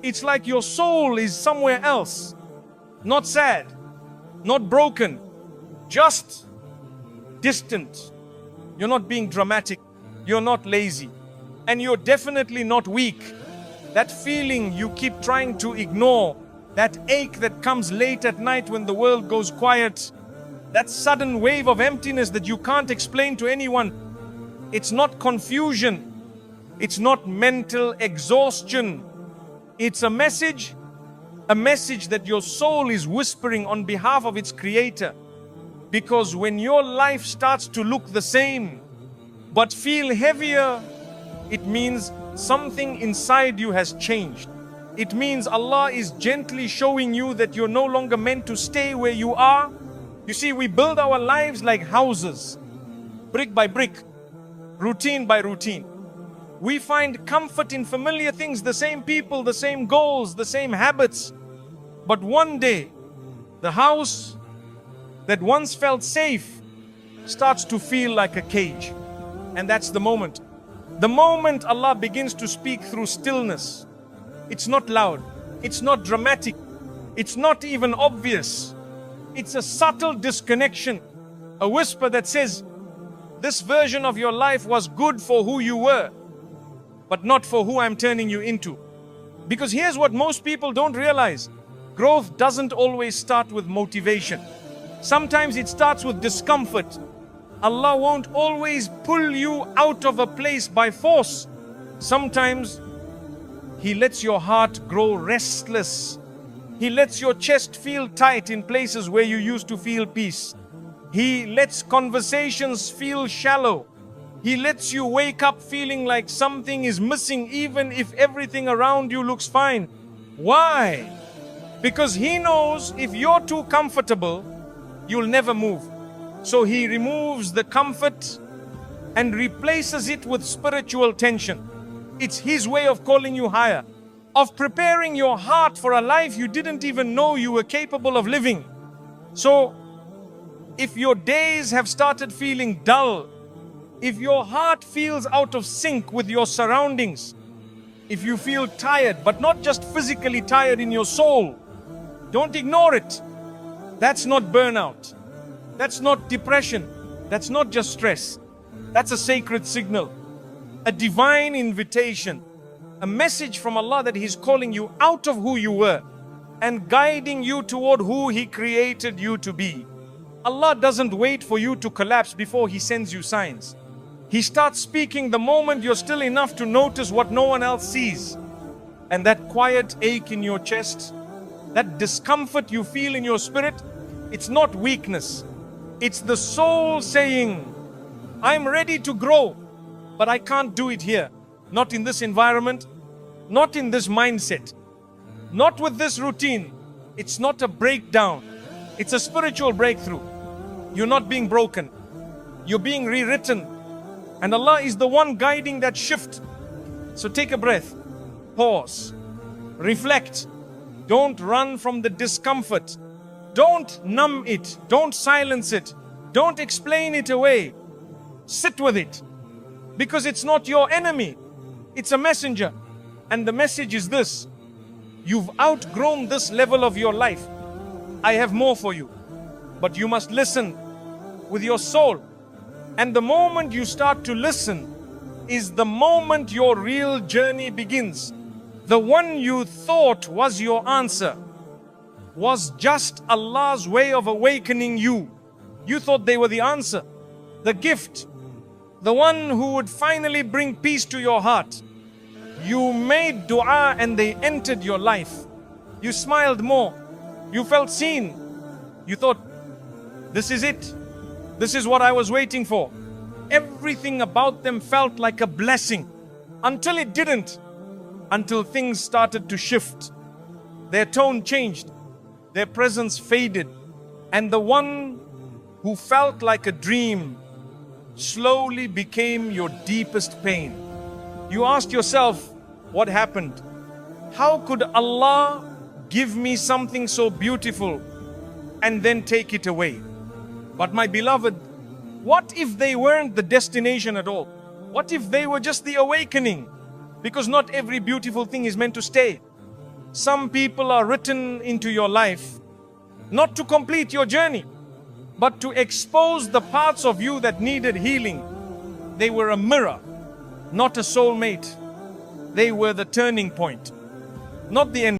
It's like your soul is somewhere else. Not sad, not broken, just distant. You're not being dramatic. You're not lazy. And you're definitely not weak. That feeling you keep trying to ignore, that ache that comes late at night when the world goes quiet, that sudden wave of emptiness that you can't explain to anyone. It's not confusion. It's not mental exhaustion. It's a message that your soul is whispering on behalf of its creator. Because when your life starts to look the same, but feel heavier, it means something inside you has changed. It means Allah is gently showing you that you're no longer meant to stay where you are. You see, we build our lives like houses, brick by brick, routine by routine. We find comfort in familiar things, the same people, the same goals, the same habits. But one day, the house that once felt safe starts to feel like a cage. And that's the moment. The moment Allah begins to speak through stillness. It's not loud. It's not dramatic. It's not even obvious. It's a subtle disconnection. A whisper that says, this version of your life was good for who you were, but not for who I'm turning you into. Because here's what most people don't realize. Growth doesn't always start with motivation. Sometimes it starts with discomfort. Allah won't always pull you out of a place by force. Sometimes He lets your heart grow restless. He lets your chest feel tight in places where you used to feel peace. He lets conversations feel shallow. He lets you wake up feeling like something is missing even if everything around you looks fine. Why? Because He knows if you're too comfortable, you'll never move. So He removes the comfort and replaces it with spiritual tension. It's His way of calling you higher, of preparing your heart for a life you didn't even know you were capable of living. So, if your days have started feeling dull, if your heart feels out of sync with your surroundings, if you feel tired, but not just physically tired in your soul, don't ignore it. That's not burnout. That's not depression. That's not just stress. That's a sacred signal, a divine invitation, a message from Allah that He's calling you out of who you were and guiding you toward who He created you to be. Allah doesn't wait for you to collapse before He sends you signs. He starts speaking the moment you're still enough to notice what no one else sees. And that quiet ache in your chest, that discomfort you feel in your spirit, it's not weakness. It's the soul saying, I'm ready to grow, but I can't do it here. Not in this environment, not in this mindset, not with this routine. It's not a breakdown. It's a spiritual breakthrough. You're not being broken. You're being rewritten. And Allah is the one guiding that shift. So take a breath, pause, reflect. Don't run from the discomfort. Don't numb it. Don't silence it. Don't explain it away. Sit with it. Because it's not your enemy. It's a messenger. And the message is this: you've outgrown this level of your life. I have more for you. But you must listen with your soul. And the moment you start to listen is the moment your real journey begins. The one you thought was your answer was just Allah's way of awakening you. You thought they were the answer, the gift, the one who would finally bring peace to your heart. You made dua and they entered your life. You smiled more. You felt seen. You thought, this is it. This is what I was waiting for. Everything about them felt like a blessing until it didn't. Until things started to shift. Their tone changed. Their presence faded. And the one who felt like a dream slowly became your deepest pain. You asked yourself, what happened? How could Allah give me something so beautiful and then take it away? But my beloved, what if they weren't the destination at all? What if they were just the awakening? Because not every beautiful thing is meant to stay. Some people are written into your life not to complete your journey, but to expose the parts of you that needed healing. They were a mirror, not a soulmate. They were the turning point, not the end.